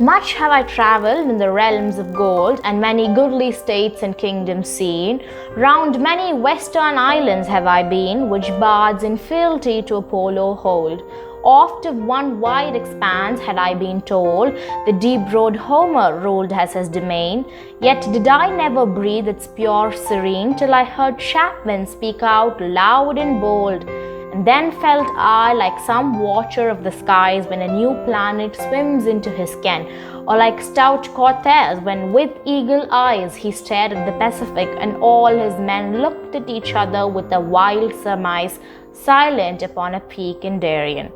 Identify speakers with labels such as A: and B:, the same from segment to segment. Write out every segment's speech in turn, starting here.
A: Much have I travelled in the realms of gold, and many goodly states and kingdoms seen. Round many western islands have I been, which bards in fealty to Apollo hold. Oft of one wide expanse had I been told, the deep-browed Homer ruled as his domain. Yet did I never breathe its pure serene, till I heard Chapman speak out loud and bold. And then felt I like some watcher of the skies when a new planet swims into his ken, or like stout Cortez when with eagle eyes he stared at the Pacific, and all his men looked at each other with a wild surmise, silent upon a peak in Darien.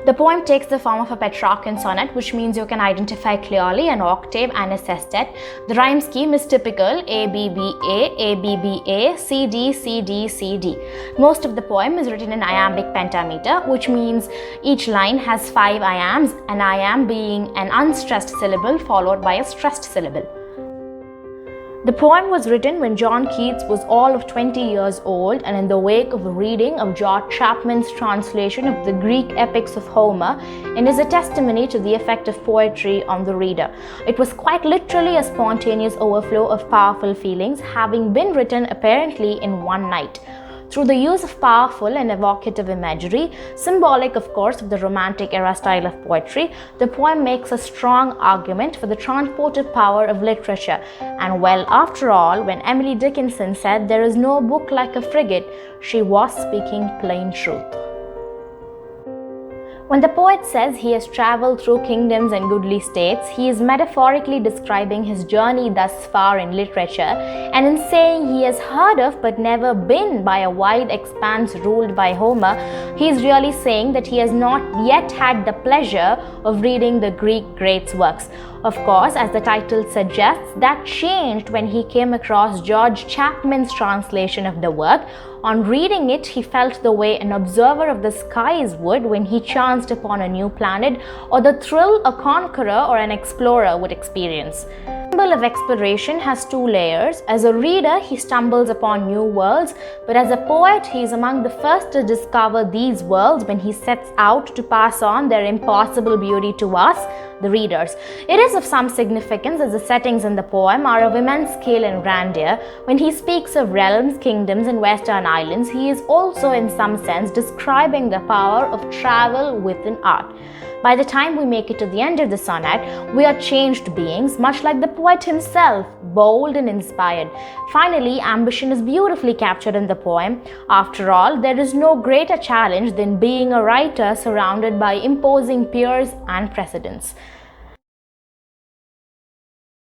A: The poem takes the form of a Petrarchan sonnet, which means you can identify clearly an octave and a sestet. The rhyme scheme is typical ABBA, ABBA, CD, CD, CD. Most of the poem is written in iambic pentameter, which means each line has 5 iambs, an iamb being an unstressed syllable followed by a stressed syllable. The poem was written when John Keats was all of 20 years old, and in the wake of a reading of George Chapman's translation of the Greek epics of Homer, and is a testimony to the effect of poetry on the reader. It was quite literally a spontaneous overflow of powerful feelings, having been written apparently in one night. Through the use of powerful and evocative imagery, symbolic of course of the Romantic era style of poetry, the poem makes a strong argument for the transportive power of literature. And well, after all, when Emily Dickinson said there is no book like a frigate, she was speaking plain truth. When the poet says he has travelled through kingdoms and goodly states, he is metaphorically describing his journey thus far in literature, and in saying he has heard of but never been by a wide expanse ruled by Homer, he is really saying that he has not yet had the pleasure of reading the Greek greats' works. Of course, as the title suggests, that changed when he came across George Chapman's translation of the work. On reading it, he felt the way an observer of the skies would when he chanced upon a new planet, or the thrill a conqueror or an explorer would experience. The symbol of exploration has 2 layers. As a reader, he stumbles upon new worlds, but as a poet, he is among the first to discover these worlds when he sets out to pass on their impossible beauty to us, the readers. It is of some significance as the settings in the poem are of immense scale and grandeur. When he speaks of realms, kingdoms, and western islands, he is also in some sense describing the power of travel within art. By the time we make it to the end of the sonnet, we are changed beings, much like the poet himself, bold and inspired. Finally, ambition is beautifully captured in the poem. After all, there is no greater challenge than being a writer surrounded by imposing peers and precedents.